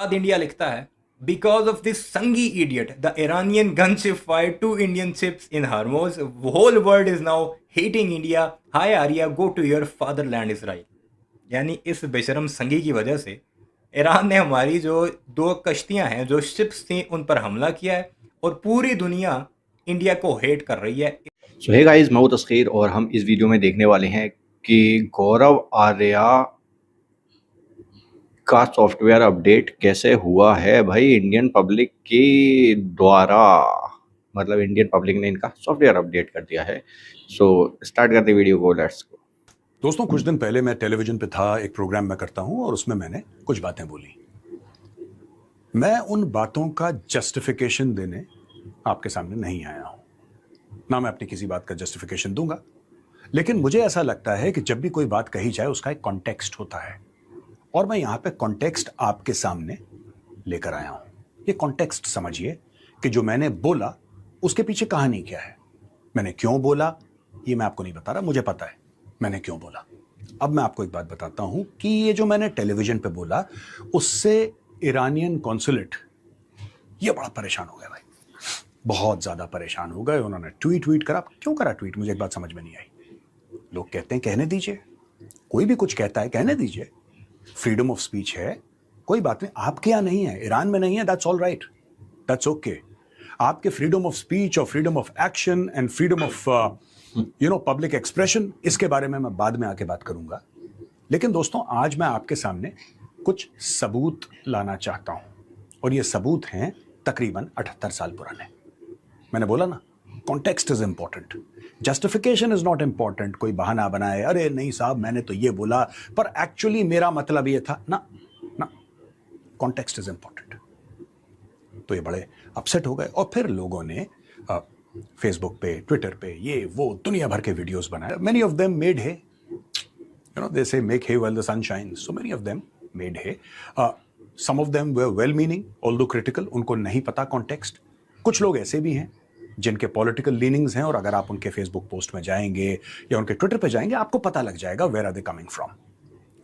बाद इंडिया लिखता है, बिकॉज ऑफ दिस संगी idiot the Iranian gun ship fire 2 Indian ships in Hormuz, whole world is now hating India, hi Arya go to your fatherland Israel. यानी इस बेशरम संगी की वजह से ईरान ने हमारी जो 2 कश्तियां हैं, जो शिप्स थी, उन पर हमला किया है और पूरी दुनिया इंडिया को हेट कर रही है। सो हे गाइस, मैं हूं तस्खीर और हम इस वीडियो में देखने वाले हैं कि गौरव आर्या का सॉफ्टवेयर अपडेट कैसे हुआ है भाई इंडियन पब्लिक के द्वारा। मतलब इंडियन पब्लिक ने इनका सॉफ्टवेयर अपडेट कर दिया है। सो स्टार्ट करते वीडियो को, लेट्स गो। दोस्तों, कुछ दिन पहले मैं टेलीविजन पे था, एक प्रोग्राम मैं करता हूं और उसमें मैंने कुछ बातें बोली। मैं उन बातों का जस्टिफिकेशन देने आपके सामने नहीं आया हूं, ना मैं अपनी किसी बात का जस्टिफिकेशन दूंगा, लेकिन मुझे ऐसा लगता है कि जब भी कोई बात कही जाए उसका एक कॉन्टेक्स्ट होता है और मैं यहां पे कॉन्टेक्स्ट आपके सामने लेकर आया हूं। ये कॉन्टेक्स्ट समझिए कि जो मैंने बोला उसके पीछे कहानी क्या है, मैंने क्यों बोला ये मैं आपको नहीं बता रहा, मुझे पता है मैंने क्यों बोला। अब मैं आपको एक बात बताता हूं कि ये जो मैंने टेलीविजन पे बोला उससे ईरानियन कॉन्सुलेट ये बड़ा परेशान हो गया भाई, बहुत ज्यादा परेशान हो गए। उन्होंने ट्वीट करा। क्यों करा ट्वीट, मुझे एक बात समझ में नहीं आई। लोग कहते हैं कहने दीजिए, कोई भी कुछ कहता है कहने दीजिए, फ्रीडम ऑफ स्पीच है, कोई बात नहीं। आपके यहां नहीं है, ईरान में नहीं है, that's all right, that's okay. आपके फ्रीडम ऑफ स्पीच और freedom of action and freedom of public expression, इसके बारे में मैं बाद में आके बात करूंगा। लेकिन दोस्तों, आज मैं आपके सामने कुछ सबूत लाना चाहता हूं और ये सबूत हैं तकरीबन 78 साल पुराने। मैंने बोला ना, context is important, justification is not important. कोई बहाना बनाए, अरे नहीं साहब मैंने तो ये बोला पर एक्चुअली मेरा मतलब ये था ना, कॉन्टेक्स्ट इज इंपॉर्टेंट। तो ये बड़े अपसेट हो गए और फिर लोगों ने फेसबुक पे, ट्विटर पे, ये वो दुनिया भर के वीडियोस बनाए। मेनी ऑफ देम मेड है, they say make hay while the sun shines, so many of them made hay. Some of them were well meaning although critical, उनको नहीं पता कॉन्टेक्स्ट। कुछ लोग ऐसे भी हैं जिनके पॉलिटिकल लीनिंग्स हैं और अगर आप उनके फेसबुक पोस्ट में जाएंगे या उनके ट्विटर पे जाएंगे आपको पता लग जाएगा where are they coming from,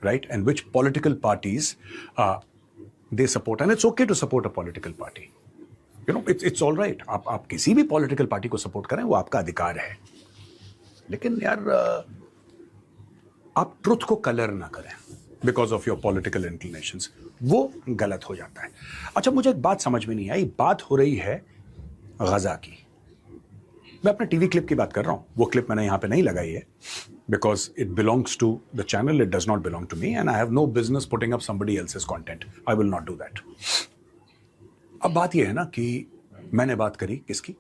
right, and which political parties they support. And it's okay to support a political party, it's all right. आप किसी भी पॉलिटिकल पार्टी को सपोर्ट करें, वो आपका अधिकार है। लेकिन यार आप ट्रुथ को कलर ना करें because of your political inclinations, वो गलत हो जाता है। अच्छा, मुझे एक बात समझ में नहीं आई। बात हो रही है गजा की। मैं अपने टीवी क्लिप की बात कर रहा हूं, वो क्लिप मैंने यहां पे नहीं लगाई है because it belongs to the channel, it does not belong to me and I have no business putting up somebody else's content, I will not do that. अब बात यह है ना कि मैंने बात करी किसकी,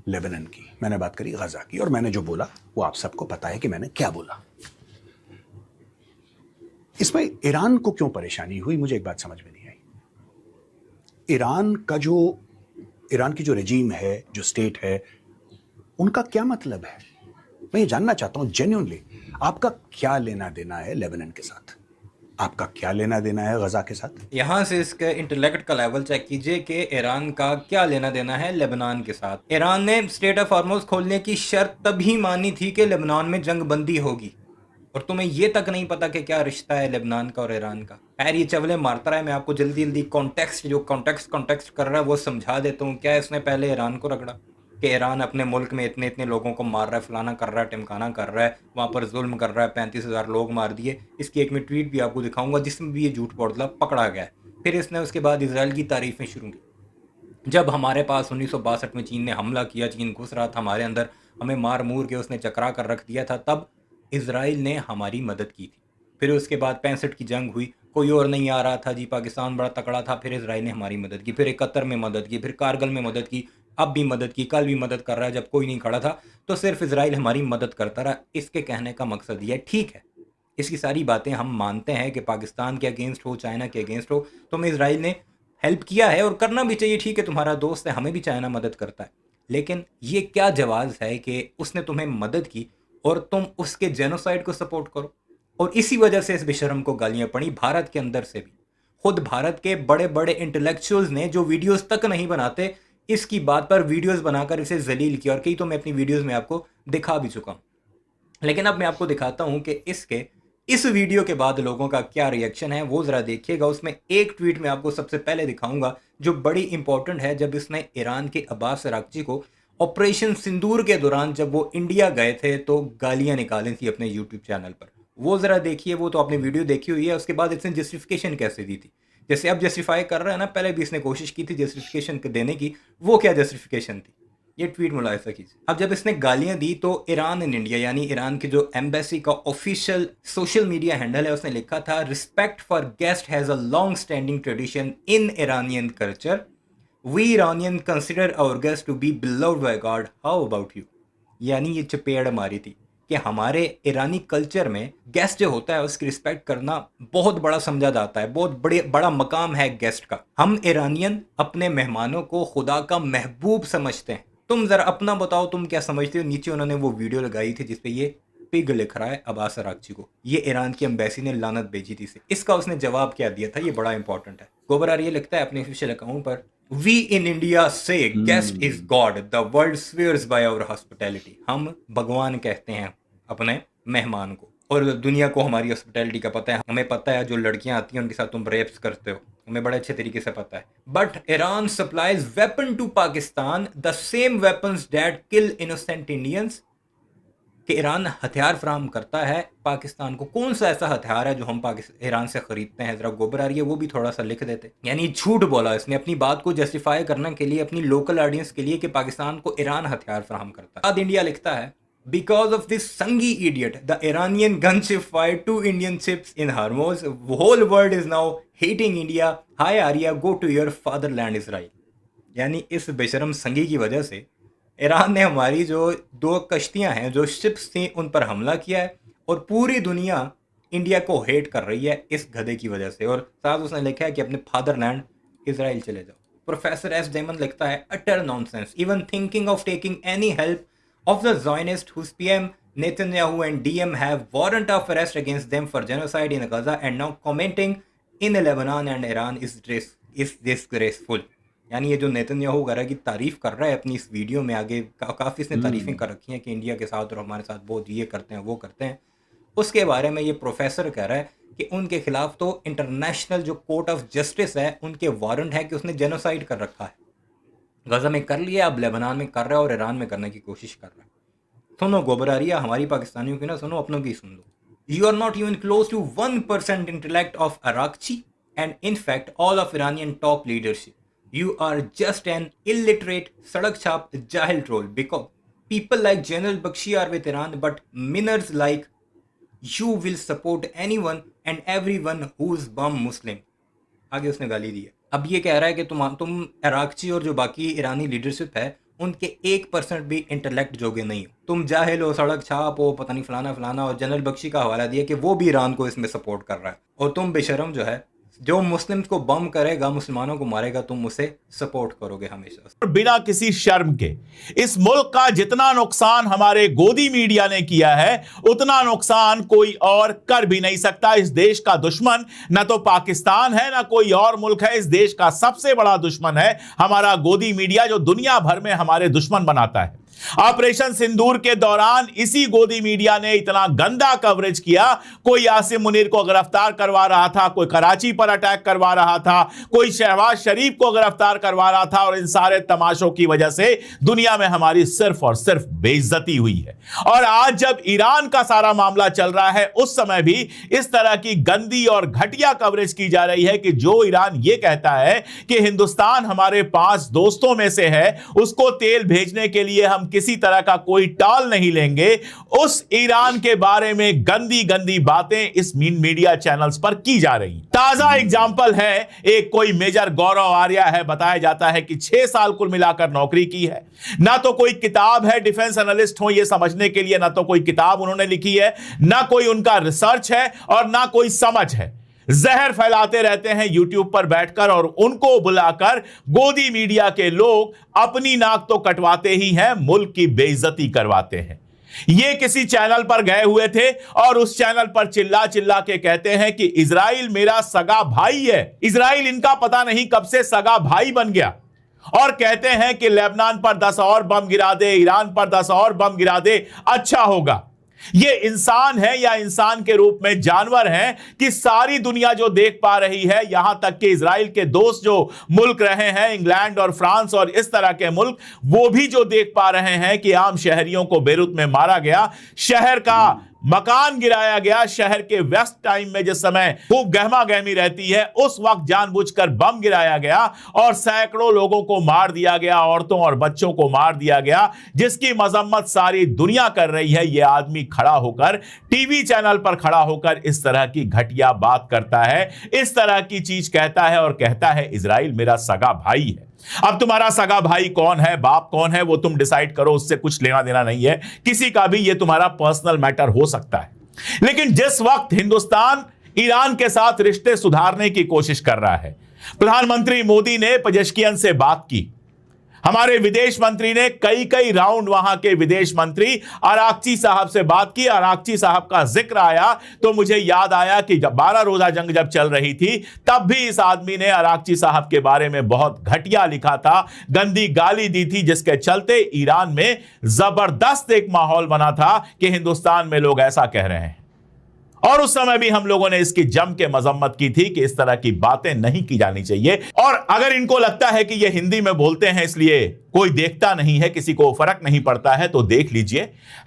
लेबनान की, मैंने बात करी गजा की, और मैंने जो बोला वो आप सबको पता है कि मैंने क्या बोला। इसमें ईरान को क्यों परेशानी हुई, मुझे एक बात समझ में नहीं आई। ईरान की जो रेजीम है, जो स्टेट है, उनका क्या मतलब है, मैं ये जानना चाहता हूं जेन्युइनली। आपका क्या लेना देना है लेबनान के साथ, आपका क्या लेना देना है गजा के साथ? यहाँ से इसके इंटेलेक्ट का लेवल चेक कीजिए कि ईरान का क्या लेना देना है लेबनान के साथ। ईरान ने स्टेट ऑफ हॉर्मुज़ खोलने की शर्त तभी मानी थी कि लेबनान में जंग बंदी होगी, और तुम्हें ये तक नहीं पता कि क्या रिश्ता है लेबनान का और ईरान का। खैर, ये चवले मारता रहा है, मैं आपको जल्दी जल्दी कॉन्टेक्स्ट कर रहा है वो समझा देता हूँ। क्या इसने पहले ईरान को रगड़ा कि ईरान अपने मुल्क में इतने इतने लोगों को मार रहा है, फलाना कर रहा है, टिमकाना कर रहा है, वहाँ पर जुल्म कर रहा है, 35,000 लोग मार दिए। इसकी एक मैं ट्वीट भी आपको दिखाऊंगा जिसमें भी ये झूठ बोतला पकड़ा गया है। फिर इसने उसके बाद इसराइल की तारीफें शुरू की। जब हमारे पास 1962 में चीन ने हमला किया, चीन घुस रहा था हमारे अंदर, हमें मार मूर के उसने चकरा कर रख दिया था, तब इसराइल ने हमारी मदद की थी। फिर उसके बाद 65 की जंग हुई, कोई और नहीं आ रहा था जी, पाकिस्तान बड़ा तकड़ा था, फिर इसराइल ने हमारी मदद की, फिर 71 में मदद की, फिर कारगिल में मदद की, अब भी मदद की, कल भी मदद कर रहा है। जब कोई नहीं खड़ा था तो सिर्फ इसराइल हमारी मदद करता रहा। इसके कहने का मकसद ये ठीक है, इसकी सारी बातें हम मानते हैं कि पाकिस्तान के अगेंस्ट हो, चाइना के अगेंस्ट हो, तुम्हें इसराइल ने हेल्प किया है और करना भी चाहिए। ठीक है, तुम्हारा दोस्त है, हमें भी चाइना मदद करता है। लेकिन ये क्या जवाज़ है कि उसने तुम्हें मदद की और तुम उसके जेनोसाइड को सपोर्ट करो? और इसी वजह से इस बेशरम को गालियां पड़ी भारत के अंदर से भी। खुद भारत के बड़े बड़े इंटेलेक्चुअल्स ने, जो वीडियोस तक नहीं बनाते, इसकी बात पर वीडियोस बनाकर इसे जलील किया, और कई तो मैं अपनी वीडियोस में आपको दिखा भी चुका हूं। लेकिन अब मैं आपको दिखाता हूं कि इसके इस वीडियो के बाद लोगों का क्या रिएक्शन है वो ज़रा देखिएगा। उसमें एक ट्वीट में आपको सबसे पहले दिखाऊंगा जो बड़ी इंपॉर्टेंट है, जब इसने ईरान के अब्बास अरागची को ऑपरेशन सिंदूर के दौरान जब वो इंडिया गए थे तो गालियां निकाली थी अपने यूट्यूब चैनल पर। वो ज़रा देखिए, वो तो आपने वीडियो देखी हुई है। उसके बाद इसने जस्टिफिकेशन कैसे दी थी, जैसे अब जस्टिफाई कर रहा है ना, पहले भी इसने कोशिश की थी जस्टिफिकेशन देने की। वो क्या जस्टिफिकेशन थी, ये ट्वीट मुलाहिजा कीजिए। अब जब इसने गालियां दी तो ईरान इन इंडिया यानी ईरान की जो एम्बेसी का ऑफिशियल सोशल मीडिया हैंडल है उसने लिखा था, respect for guest has a long standing tradition in Iranian culture, we Iranian consider our guest to be beloved by God, how about you. यानी ये चपेड़ मारी थी कि हमारे ईरानी कल्चर में गेस्ट जो होता है उसकी रिस्पेक्ट करना बहुत बड़ा समझा जाता है, बहुत बड़ा मकाम है गेस्ट का। हम ईरानियन अपने मेहमानों को खुदा का महबूब समझते हैं। तुम जरा अपना बताओ, तुम क्या समझते हो। नीचे उन्होंने वो वीडियो लगाई थी जिसपे ये पिग लिख रहा है अब्बास अरागची को। ये ईरान की एम्बेसी ने लानत भेजी थी। इसका उसने जवाब क्या दिया था, ये बड़ा इंपॉर्टेंट है। गोबर आर्य लिखता है अपने ऑफिशियल अकाउंट पर, we in India say guest is God, the world swears by our hospitality. हम भगवान कहते हैं अपने मेहमान को, और दुनिया को हमारी हॉस्पिटैलिटी का पता है। हमें पता है जो लड़कियां आती हैं उनके साथ तुम रेप्स करते हो, हमें बड़े अच्छे तरीके से पता है। But Iran supplies weapon to Pakistan, the same weapons that kill innocent Indians. कि ईरान हथियार फराहम करता है पाकिस्तान को। कौन सा ऐसा हथियार है जो हम ईरान से खरीदते हैं, जरा गोबर आ रही है वो भी थोड़ा सा लिख देते। यानी झूठ बोला इसने अपनी बात को जस्टिफाई करने के लिए अपनी लोकल ऑडियंस के लिए कि पाकिस्तान को ईरान हथियार फराहम करता है। बाद इंडिया लिखता है, बिकॉज ऑफ दिस संगी idiot the Iranian gun ship fired 2 Indian ships in Hormuz, whole world is now hating India, hi Arya go to your fatherland Israel. यानी इस बेशरम संगी की वजह से ईरान ने हमारी जो 2 कश्तियां हैं, जो शिप्स थी, उन पर हमला किया है और पूरी दुनिया इंडिया को हेट कर रही है इस गधे की वजह से। और साथ उसने लिखा है कि अपने फादरलैंड इजराइल चले जाओ। प्रोफेसर एस डेमन लिखता है, utter nonsense, even thinking of taking any help of the Zionist whose PM Netanyahu and DM have warrant of arrest against them for genocide in Gaza and now commenting in Lebanon and Iran is disgraceful. यानी ये जो Netanyahu वगैरह की तारीफ कर रहा है अपनी इस वीडियो में, आगे काफ़ी इसने तारीफें कर रखी हैं कि इंडिया के साथ और हमारे साथ बहुत ये करते हैं वो करते हैं। उसके बारे में ये प्रोफेसर कह रहा है कि उनके खिलाफ तो इंटरनेशनल जो कोर्ट ऑफ जस्टिस है उनके वारंट है कि उसने जेनोसाइड कर रखा है। गजा में कर लिया, अब लेबनान में कर रहा है और ईरान में करने की कोशिश कर रहा है। सुनो गोबर आ रही है हमारी पाकिस्तानियों की ना, सुनो अपनों की सुन लो। You are not even close to 1% intellect of Araghchi and in fact all of Iranian top leadership. You are just an illiterate sadak chap jahil troll, because people like General Bakshi are with Iran, but minors like you will support anyone and everyone who is bomb Muslim. आगे उसने गाली दी है। अब ये कह रहा है कि तुम अरागची और जो बाकी ईरानी लीडरशिप है उनके 1% भी इंटेलेक्ट जोगे नहीं हो, तुम जाहिल हो, सड़क छाप हो, पता नहीं फलाना फलाना। और जनरल बख्शी का हवाला दिया कि वो भी ईरान को इसमें सपोर्ट कर रहा है, और तुम बेशरम जो है जो मुस्लिम्स को बम करेगा, मुसलमानों को मारेगा, तुम उसे सपोर्ट करोगे हमेशा। बिना किसी शर्म के इस मुल्क का जितना नुकसान हमारे गोदी मीडिया ने किया है उतना नुकसान कोई और कर भी नहीं सकता। इस देश का दुश्मन न तो पाकिस्तान है, न कोई और मुल्क है। इस देश का सबसे बड़ा दुश्मन है हमारा गोदी मीडिया, जो दुनिया भर में हमारे दुश्मन बनाता है। ऑपरेशन सिंदूर के दौरान इसी गोदी मीडिया ने इतना गंदा कवरेज किया। कोई आसिम मुनीर को गिरफ्तार करवा रहा था, कोई कराची पर अटैक करवा रहा था, कोई शहबाज शरीफ को गिरफ्तार करवा रहा था, और इन सारे तमाशों की वजह से दुनिया में हमारी सिर्फ और सिर्फ बेइज्जती हुई है। और आज जब ईरान का सारा मामला चल रहा है उस समय भी इस तरह की गंदी और घटिया कवरेज की जा रही है कि जो ईरान ये कहता है कि हिंदुस्तान हमारे 5 दोस्तों में से है, उसको तेल भेजने के लिए हम किसी तरह का कोई टाल नहीं लेंगे, उस ईरान के बारे में गंदी गंदी बातें इस मीडिया चैनल्स पर की जा रही। ताजा एग्जांपल है, एक कोई मेजर गौरव आर्या है, बताया जाता है कि 6 साल कुल मिलाकर नौकरी की है। ना तो कोई किताब है, डिफेंस एनालिस्ट हो यह समझने के लिए, ना तो कोई किताब उन्होंने लिखी है, ना कोई उनका रिसर्च है, और ना कोई समझ है। जहर फैलाते रहते हैं यूट्यूब पर बैठकर, और उनको बुलाकर गोदी मीडिया के लोग अपनी नाक तो कटवाते ही हैं, मुल्क की बेइज्जती करवाते हैं। ये किसी चैनल पर गए हुए थे और उस चैनल पर चिल्ला चिल्ला के कहते हैं कि इजराइल मेरा सगा भाई है। इजराइल इनका पता नहीं कब से सगा भाई बन गया, और कहते हैं कि लेबनान पर 10 और बम गिरा दे, ईरान पर 10 और बम गिरा दे, अच्छा होगा। ये इंसान है या इंसान के रूप में जानवर हैं कि सारी दुनिया जो देख पा रही है, यहां तक कि इजराइल के दोस्त जो मुल्क रहे हैं, इंग्लैंड और फ्रांस और इस तरह के मुल्क, वो भी जो देख पा रहे हैं कि आम शहरियों को बेरूत में मारा गया, शहर का मकान गिराया गया, शहर के व्यस्त टाइम में जिस समय खूब गहमा गहमी रहती है उस वक्त जानबूझकर बम गिराया गया और सैकड़ों लोगों को मार दिया गया, औरतों और बच्चों को मार दिया गया, जिसकी मजम्मत सारी दुनिया कर रही है। यह आदमी खड़ा होकर टीवी चैनल पर खड़ा होकर इस तरह की घटिया बात करता है, इस तरह की चीज कहता है और कहता है इजराइल मेरा सगा भाई है। अब तुम्हारा सगा भाई कौन है, बाप कौन है, वो तुम डिसाइड करो, उससे कुछ लेना देना नहीं है किसी का भी, ये तुम्हारा पर्सनल मैटर हो सकता है। लेकिन जिस वक्त हिंदुस्तान ईरान के साथ रिश्ते सुधारने की कोशिश कर रहा है, प्रधानमंत्री मोदी ने पेजेश्कियन से बात की, हमारे विदेश मंत्री ने कई राउंड वहां के विदेश मंत्री अराक्ची साहब से बात की, अराक्ची साहब का जिक्र आया तो मुझे याद आया कि जब 12 रोजा जंग जब चल रही थी तब भी इस आदमी ने अराक्ची साहब के बारे में बहुत घटिया लिखा था, गंदी गाली दी थी, जिसके चलते ईरान में जबरदस्त एक माहौल बना था कि हिंदुस्तान में लोग ऐसा कह रहे हैं। और उस समय भी हम लोगों ने इसकी जम के मजम्मत की थी कि इस तरह की बातें नहीं की जानी चाहिए। और अगर इनको लगता है कि ये हिंदी में बोलते हैं इसलिए कोई देखता नहीं है, किसी को फर्क नहीं पड़ता है, तो देख लीजिए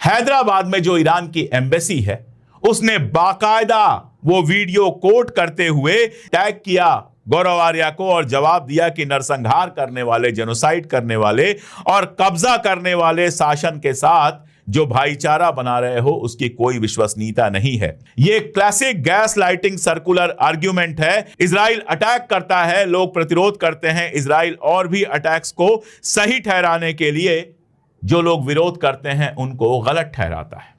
हैदराबाद में जो ईरान की एम्बेसी है उसने बाकायदा वो वीडियो कोट करते हुए टैग किया गौरव आर्या को और जवाब दिया कि नरसंहार करने वाले, जेनोसाइड करने वाले और कब्जा करने वाले शासन के साथ जो भाईचारा बना रहे हो उसकी कोई विश्वसनीयता नहीं है। ये classic gas lighting circular argument है। इजराइल अटैक करता है, लोग प्रतिरोध करते हैं, इजराइल और भी अटैक्स को सही ठहराने के लिए जो लोग विरोध करते हैं उनको गलत ठहराता है।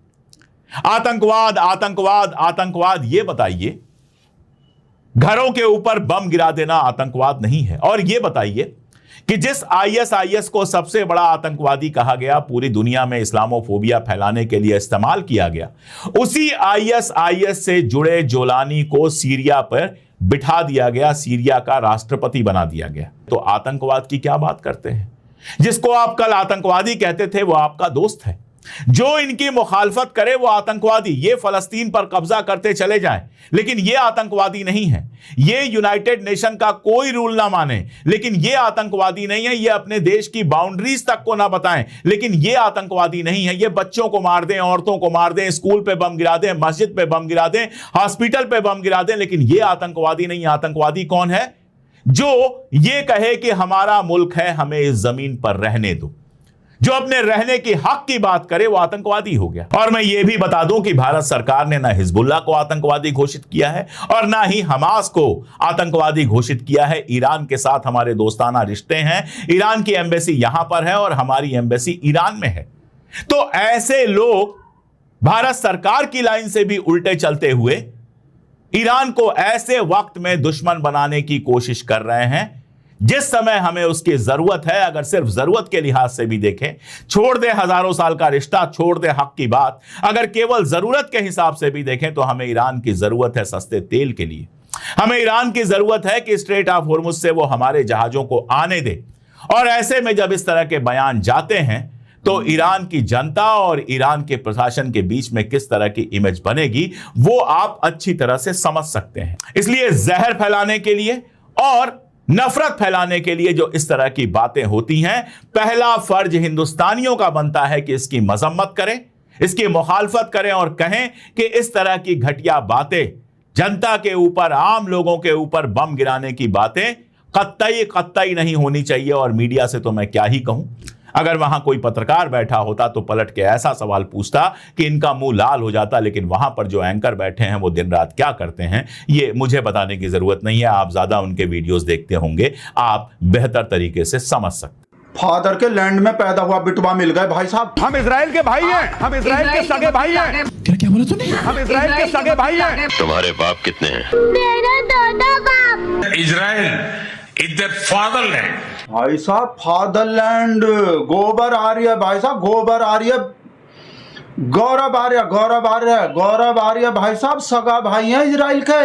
आतंकवाद आतंकवाद आतंकवाद, ये बताइए घरों के ऊपर बम गिरा देना आतंकवाद नहीं है? और ये बताइए कि जिस आईएस को सबसे बड़ा आतंकवादी कहा गया, पूरी दुनिया में इस्लामोफोबिया फैलाने के लिए इस्तेमाल किया गया, उसी आईएस से जुड़े जोलानी को सीरिया पर बिठा दिया गया, सीरिया का राष्ट्रपति बना दिया गया। तो आतंकवाद की क्या बात करते हैं? जिसको आप कल आतंकवादी कहते थे वो आपका दोस्त है, जो इनकी मुखालफत करे वो आतंकवादी। ये फलस्तीन पर कब्जा करते चले जाएं, लेकिन ये आतंकवादी नहीं है। ये यूनाइटेड नेशन का कोई रूल ना माने, लेकिन ये आतंकवादी नहीं है। ये अपने देश की बाउंड्रीज तक को ना बताएं, लेकिन ये आतंकवादी नहीं है। ये बच्चों को मार दें, औरतों को मार दें, स्कूल पे बम गिरा दें, मस्जिद पे बम गिरा दें, हॉस्पिटल पे बम गिरा दें, लेकिन ये आतंकवादी नहीं। आतंकवादी कौन है? जो ये कहे कि हमारा मुल्क है, हमें इस जमीन पर रहने दो, जो अपने रहने की हक की बात करे वो आतंकवादी हो गया। और मैं ये भी बता दूं कि भारत सरकार ने ना हिजबुल्लाह को आतंकवादी घोषित किया है और ना ही हमास को आतंकवादी घोषित किया है। ईरान के साथ हमारे दोस्ताना रिश्ते हैं, ईरान की एम्बेसी यहां पर है और हमारी एम्बेसी ईरान में है। तो ऐसे लोग भारत सरकार की लाइन से भी उल्टे चलते हुए ईरान को ऐसे वक्त में दुश्मन बनाने की कोशिश कर रहे हैं जिस समय हमें उसकी जरूरत है। अगर सिर्फ जरूरत के लिहाज से भी देखें, छोड़ दे हजारों साल का रिश्ता, छोड़ दे हक की बात, अगर केवल जरूरत के हिसाब से भी देखें तो हमें ईरान की जरूरत है सस्ते तेल के लिए। हमें ईरान की जरूरत है कि स्ट्रेट ऑफ होर्मुज से वो हमारे जहाजों को आने दे। और ऐसे में जब इस तरह के बयान जाते हैं तो ईरान की जनता और ईरान के प्रशासन के बीच में किस तरह की इमेज बनेगी वो आप अच्छी तरह से समझ सकते हैं। इसलिए जहर फैलाने के लिए और नफरत फैलाने के लिए जो इस तरह की बातें होती हैं, पहला फर्ज हिंदुस्तानियों का बनता है कि इसकी मजम्मत करें, इसकी मुखालफत करें और कहें कि इस तरह की घटिया बातें, जनता के ऊपर, आम लोगों के ऊपर बम गिराने की बातें कतई नहीं होनी चाहिए। और मीडिया से तो मैं क्या ही कहूं, अगर वहां कोई पत्रकार बैठा होता तो पलट के ऐसा सवाल पूछता कि इनका मुंह लाल हो जाता। लेकिन वहां पर जो एंकर बैठे हैं वो दिन रात क्या करते हैं ये मुझे बताने की जरूरत नहीं है। आप ज्यादा उनके वीडियोस देखते होंगे, आप बेहतर तरीके से समझ सकते। फादर के लैंड में पैदा हुआ बिटवा मिल गए भाई साहब। हम इजराइल के भाई हैं, हम इजराइल के सगे भाई हैं। क्या बोला तूने? हम इजराइल के सगे भाई हैं। तुम्हारे बाप कितने हैं? मेरा दादा बाप। Israel is their fatherland. भाई साहब फादरलैंड, गोबर आर्य भाई साहब, गोबर आर्य, गौरव आर्य, गौरव आर्य, गौरव आर्य भाई साहब सगा भाई हैं इजराइल के।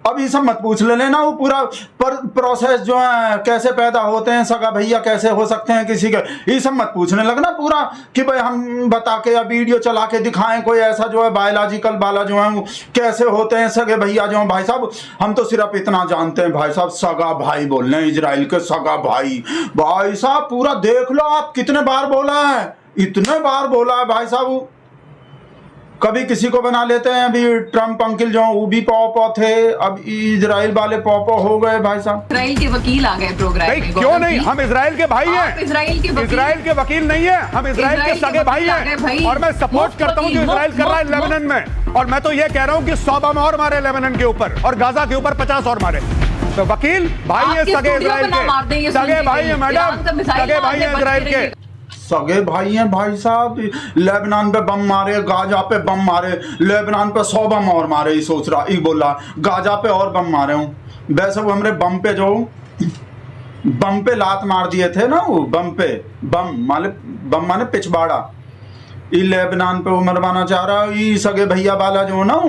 अब ये सब मत पूछ लेना, वो पूरा प्रोसेस जो है कैसे पैदा होते हैं, सगा भैया कैसे हो सकते हैं किसी के, ये सब मत पूछने लगना पूरा कि भाई हम बता के या वीडियो चला के दिखाएं कोई ऐसा जो है बायोलॉजिकल वाला जो है वो कैसे होते हैं सगे भैया जो है। भाई साहब हम तो सिर्फ इतना जानते हैं भाई साहब, सगा भाई बोल रहे हैं, इजराइल के सगा भाई। भाई साहब पूरा देख लो आप, कितने बार बोला है, इतने बार बोला है भाई साहब। कभी किसी को बना लेते हैं, अभी ट्रम्प अंकिल जो वो भी पॉपो थे, अब इजराइल वाले पॉपो हो गए भाई साहब। इजराइल के वकील आ गए प्रोग्राम में। क्यों नहीं, हम इजराइल के भाई हैं। इजराइल के वकील नहीं है, हम इजराइल के सगे भाई हैं और मैं सपोर्ट करता हूं जो इजराइल कर रहा है लेबनान में। और मैं तो ये कह रहा हूं कि 100 बम और मारे लेबनान के ऊपर और गाजा के ऊपर 50 और मारे। तो वकील भाई है सगे इजराइल के, सगे भाई है मैडम, सगे भाई है इजराइल के, सगे भाई हैं भाई साहब। लेबनान पे बम मारे, गाजा पे बम मारे, लेबनान पे 100 बम और मारे, ये सोच रहा, ये बोला गाजा पे और बम मारे हूँ। वैसे वो हमारे बम पे जो बम पे लात मार दिए थे ना, वो बम पे बम माने पिछवाड़ा, ये लेबनान पे वो मरवाना चाह रहा है। ये सगे भैया वाला जो ना,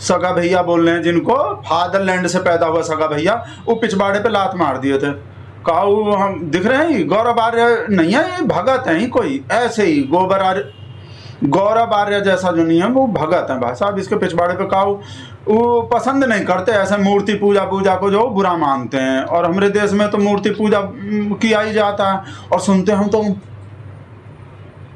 सगा भैया बोल रहे हैं जिनको, फादरलैंड से पैदा हुआ सगा भैया, वो पिछवाड़े पे लात मार दिए थे। काऊ हम दिख रहे हैं, गौरव आर्य नहीं है, ये भगत है ही कोई ऐसे ही, गौरव आर्य जैसा जो नहीं है वो भगत है भाई साहब। इसके पिछवाड़े पे काऊ वो पसंद नहीं करते ऐसे मूर्ति पूजा को जो बुरा मानते हैं। और हमारे देश में तो मूर्ति पूजा किया ही जाता है, और सुनते हम तो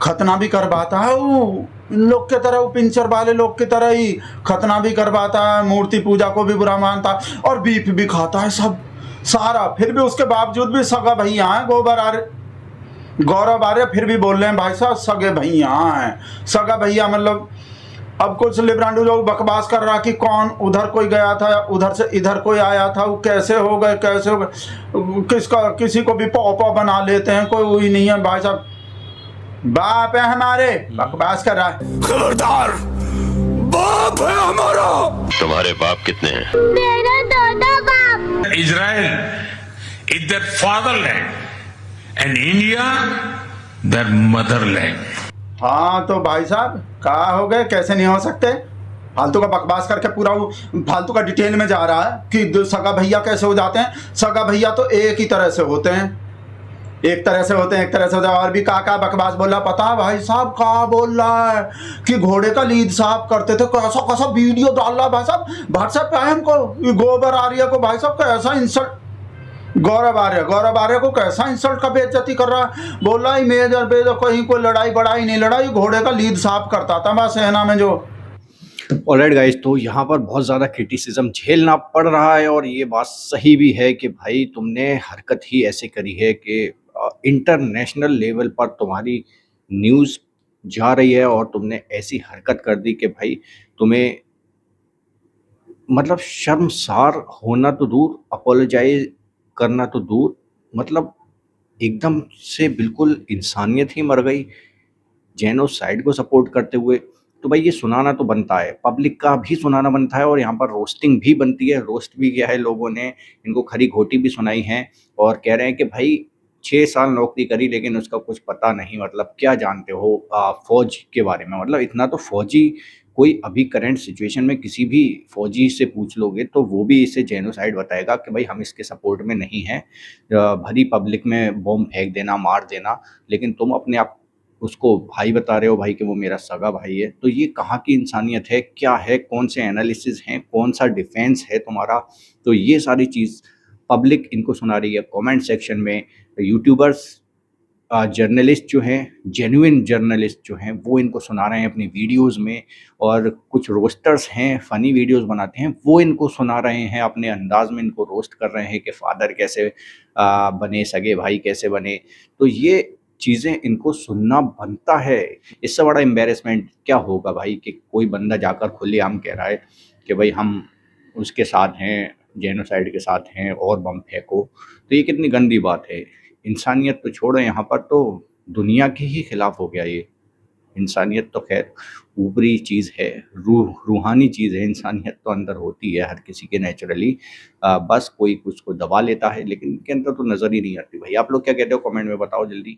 खतना भी करवाता है वो लोग के तरह, वो पिंचर वाले लोग की तरह ही खतना भी करवाता है, मूर्ति पूजा को भी बुरा मानता है और बीफ भी खाता है सब सारा। फिर भी उसके बावजूद भी सगा भैया हैं गौरव आर्य फिर भी बोल रहे हैं भाई साहब सगे भैया हैं। सगा भैया मतलब अब कुछ लिब्रांडू लोग बकवास कर रहा कि कौन उधर कोई गया था, उधर से इधर कोई आया था, वो कैसे हो गए किसी को भी पॉपो बना लेते हैं, कोई वही नहीं है भाई साहब। बाप है हमारे, बकवास कर रहा है। खबरदार, बाप है हमारा। तुम्हारे बाप कितने हैं? मेरा दादा बाप। Israel is their fatherland and India their motherland. हाँ तो भाई साहब कहा हो गए, कैसे नहीं हो सकते, फालतू का बकवास करके पूरा वो फालतू का डिटेल में जा रहा है कि सगा भैया कैसे हो जाते हैं। सगा भैया तो एक ही तरह से होते हैं, एक तरह से होते हैं। और भी का बकवास बोल रहा पता है भाई साहब, कहा बोल रहा है कि घोड़े का लीद साफ करते थे, कैसा वीडियो डाल रहा भाई साहब व्हाट्सएप पे हमको, गोबर आर्य को भाई साहब कैसा इंसल्ट, गौरव आर्य को कैसा इंसल्ट का बेइज्जती कर रहा है। बोल रहा है मेजर पे कहीं कोई लड़ाई बड़ाई नहीं लड़ाई, घोड़े का लीद साफ करता था बस सेना में जो। ऑलराइट गाइस, तो यहाँ पर बहुत ज़्यादा क्रिटिसिज्म झेलना पड़ रहा है और ये बात सही भी है कि भाई तुमने हरकत ही ऐसे करी है कि इंटरनेशनल लेवल पर तुम्हारी न्यूज़ जा रही है और तुमने ऐसी हरकत कर दी कि भाई तुम्हें मतलब शर्मसार होना तो दूर, अपोलोजाइज करना तो दूर, मतलब एकदम से बिल्कुल इंसानियत ही मर गई जेनोसाइड को सपोर्ट करते हुए। तो भाई ये सुनाना तो बनता है, पब्लिक का भी सुनाना बनता है और यहाँ पर रोस्टिंग भी बनती है। रोस्ट भी किया है लोगों ने, इनको खरी खोटी भी सुनाई है और कह रहे हैं कि भाई 6 साल नौकरी करी लेकिन उसका कुछ पता नहीं, मतलब क्या जानते हो फौज के बारे में। मतलब इतना तो फौजी कोई अभी करंट सिचुएशन में किसी भी फौजी से पूछ लोगे तो वो भी इसे जेनोसाइड बताएगा कि भाई हम इसके सपोर्ट में नहीं हैं। भरी पब्लिक में बॉम्ब फेंक देना, मार देना, लेकिन तुम अपने आप उसको भाई बता रहे हो भाई कि वो मेरा सगा भाई है। तो ये कहाँ की इंसानियत है, क्या है, कौन से एनालिसिस हैं, कौन सा डिफेंस है तुम्हारा। तो ये सारी चीज़ पब्लिक इनको सुना रही है कमेंट सेक्शन में। यूट्यूबर्स, जर्नलिस्ट जो हैं, जेन्युइन जर्नलिस्ट जो हैं, वो इनको सुना रहे हैं अपनी वीडियोस में, और कुछ रोस्टर्स हैं, फ़नी वीडियोस बनाते हैं, वो इनको सुना रहे हैं, अपने अंदाज में इनको रोस्ट कर रहे हैं कि फादर कैसे बने, सगे भाई कैसे बने। तो ये चीज़ें इनको सुनना बनता है। इससे बड़ा एम्बेरसमेंट क्या होगा भाई कि कोई बंदा जाकर खुलेआम कह रहा है कि भाई हम उसके साथ हैं, जेनोसाइड के साथ हैं और बम फेंको। तो ये कितनी गंदी बात है। इंसानियत तो छोड़ो, यहाँ पर तो दुनिया के ही खिलाफ हो गया ये। इंसानियत तो खैर ऊपरी चीज़ है, रूहानी चीज़ है। इंसानियत तो अंदर होती है हर किसी के नेचुरली, बस कोई कुछ को दबा लेता है, लेकिन इनके अंदर तो नज़र ही नहीं आती। भाई आप लोग क्या कहते हो, कमेंट में बताओ जल्दी।